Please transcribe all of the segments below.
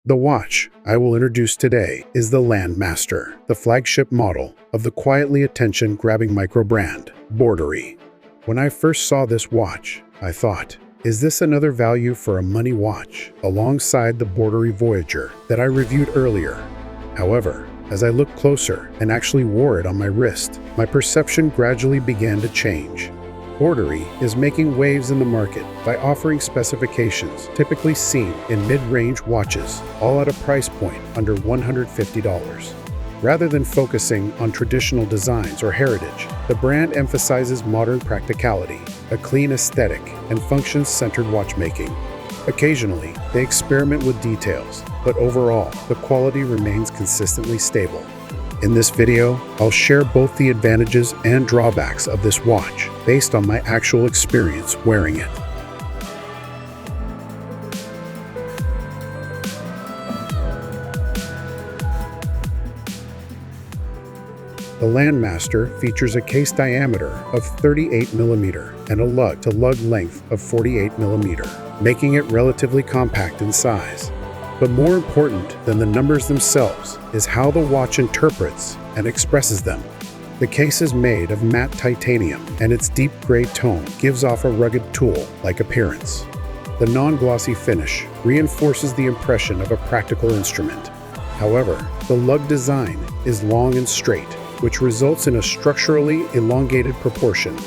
The watch I will introduce today is the Landmaster, the flagship model of the quietly attention-grabbing micro-brand, Boderry. When I first saw this watch, I thought, is this another value for a money watch, alongside the Boderry Voyager that I reviewed earlier? However, as I looked closer and actually wore it on my wrist, my perception gradually began to change. Boderry is making waves in the market by offering specifications typically seen in mid-range watches, all at a price point under $150. Rather than focusing on traditional designs or heritage, the brand emphasizes modern practicality, a clean aesthetic, and functions-centered watchmaking. Occasionally, they experiment with details, but overall, the quality remains consistently stable. In this video, I'll share both the advantages and drawbacks of this watch based on my actual experience wearing it. The Landmaster features a case diameter of 38mm and a lug-to-lug length of 48mm, making it relatively compact in size. But more important than the numbers themselves is how the watch interprets and expresses them. The case is made of matte titanium, and its deep gray tone gives off a rugged tool-like appearance. The non-glossy finish reinforces the impression of a practical instrument. However, the lug design is long and straight, which results in a structurally elongated proportion.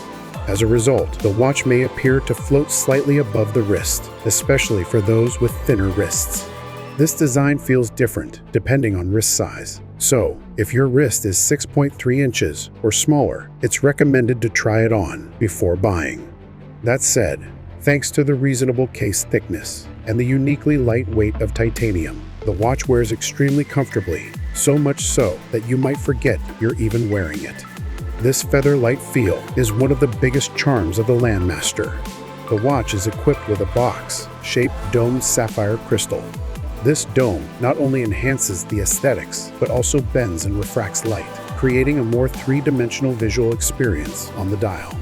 As a result, the watch may appear to float slightly above the wrist, especially for those with thinner wrists. This design feels different depending on wrist size. So, if your wrist is 6.3 inches or smaller, it's recommended to try it on before buying. That said, thanks to the reasonable case thickness and the uniquely light weight of titanium, the watch wears extremely comfortably, so much so that you might forget you're even wearing it. This feather-light feel is one of the biggest charms of the Landmaster. The watch is equipped with a box-shaped domed sapphire crystal. This dome not only enhances the aesthetics, but also bends and refracts light, creating a more three-dimensional visual experience on the dial.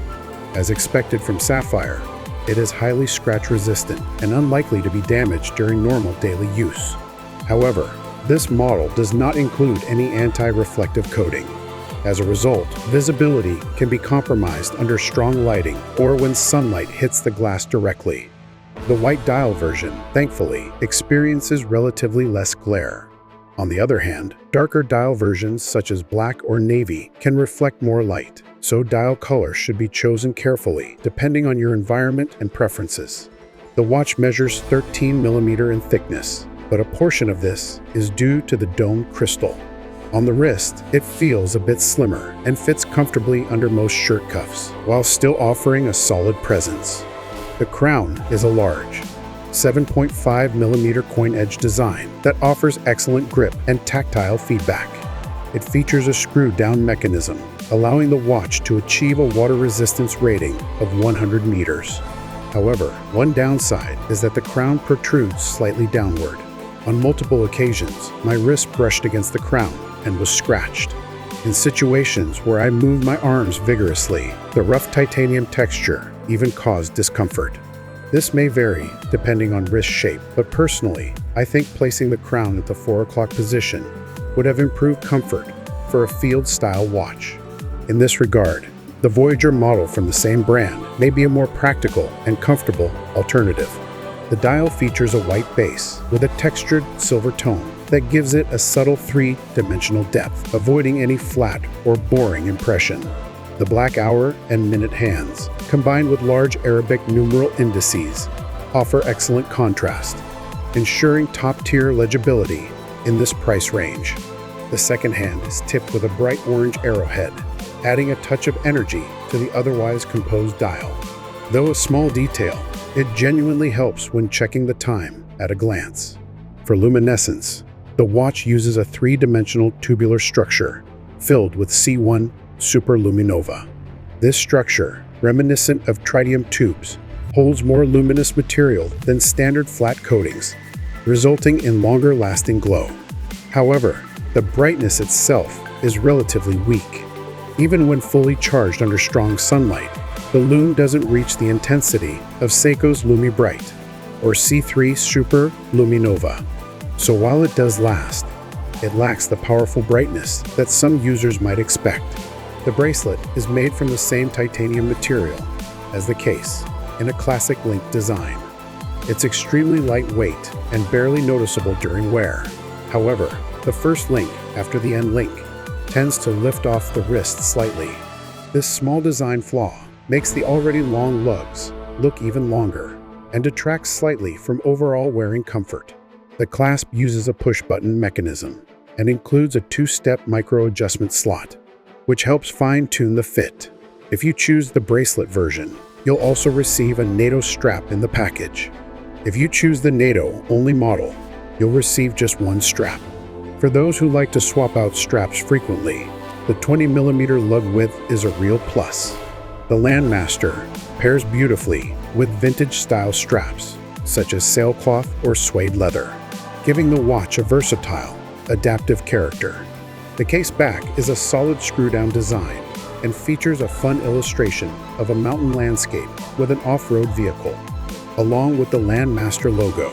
As expected from sapphire, it is highly scratch-resistant and unlikely to be damaged during normal daily use. However, this model does not include any anti-reflective coating. As a result, visibility can be compromised under strong lighting or when sunlight hits the glass directly. The white dial version, thankfully, experiences relatively less glare. On the other hand, darker dial versions such as black or navy can reflect more light, so dial color should be chosen carefully depending on your environment and preferences. The watch measures 13mm in thickness, but a portion of this is due to the domed crystal. On the wrist, it feels a bit slimmer and fits comfortably under most shirt cuffs, while still offering a solid presence. The crown is a large, 7.5mm coin-edge design that offers excellent grip and tactile feedback. It features a screw-down mechanism, allowing the watch to achieve a water resistance rating of 100 meters. However, one downside is that the crown protrudes slightly downward. On multiple occasions, my wrist brushed against the crown and was scratched. In situations where I moved my arms vigorously, the rough titanium texture even caused discomfort. This may vary depending on wrist shape, but personally, I think placing the crown at the 4 o'clock position would have improved comfort for a field-style watch. In this regard, the Voyager model from the same brand may be a more practical and comfortable alternative. The dial features a white base with a textured silver tone that gives it a subtle three-dimensional depth, avoiding any flat or boring impression. The black hour and minute hands, combined with large Arabic numeral indices, offer excellent contrast, ensuring top-tier legibility in this price range. The second hand is tipped with a bright orange arrowhead, adding a touch of energy to the otherwise composed dial. Though a small detail, it genuinely helps when checking the time at a glance. For luminescence, the watch uses a three-dimensional tubular structure filled with C1 superluminova. This structure, reminiscent of tritium tubes, holds more luminous material than standard flat coatings, resulting in longer-lasting glow. However, the brightness itself is relatively weak. Even when fully charged under strong sunlight, the lume doesn't reach the intensity of Seiko's Lumi Bright or C3 Super Luminova. So while it does last, it lacks the powerful brightness that some users might expect. The bracelet is made from the same titanium material as the case, in a classic link design. It's extremely lightweight and barely noticeable during wear. However, the first link after the end link tends to lift off the wrist slightly. This small design flaw makes the already long lugs look even longer and detracts slightly from overall wearing comfort. The clasp uses a push-button mechanism and includes a two-step micro-adjustment slot, which helps fine-tune the fit. If you choose the bracelet version, you'll also receive a NATO strap in the package. If you choose the NATO-only model, you'll receive just one strap. For those who like to swap out straps frequently, the 20mm lug width is a real plus. The Landmaster pairs beautifully with vintage-style straps, such as sailcloth or suede leather, giving the watch a versatile, adaptive character. The case back is a solid screw-down design and features a fun illustration of a mountain landscape with an off-road vehicle, along with the Landmaster logo.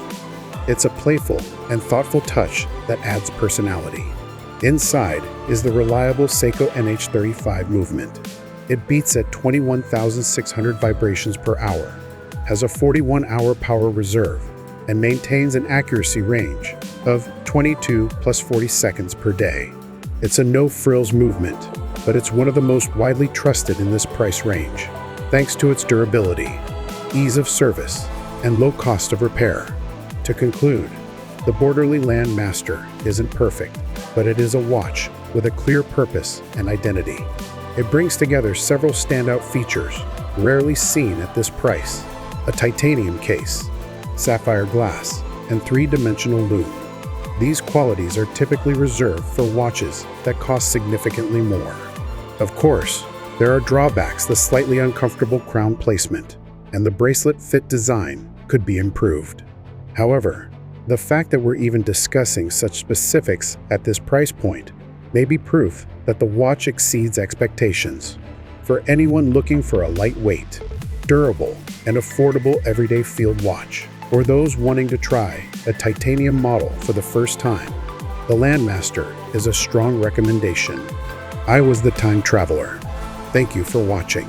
It's a playful and thoughtful touch that adds personality. Inside is the reliable Seiko NH35 movement. It beats at 21,600 vibrations per hour, has a 41-hour power reserve, and maintains an accuracy range of 22 plus 40 seconds per day. It's a no-frills movement, but it's one of the most widely trusted in this price range, thanks to its durability, ease of service, and low cost of repair. To conclude, the Boderry Landmaster isn't perfect, but it is a watch with a clear purpose and identity. It brings together several standout features rarely seen at this price: a titanium case, sapphire glass, and three-dimensional lume. These qualities are typically reserved for watches that cost significantly more. Of course, there are drawbacks: the slightly uncomfortable crown placement and the bracelet fit design could be improved. However, the fact that we're even discussing such specifics at this price point may be proof that the watch exceeds expectations. For anyone looking for a lightweight, durable, and affordable everyday field watch, or those wanting to try a titanium model for the first time, the Landmaster is a strong recommendation. I was the Time Traveler. Thank you for watching.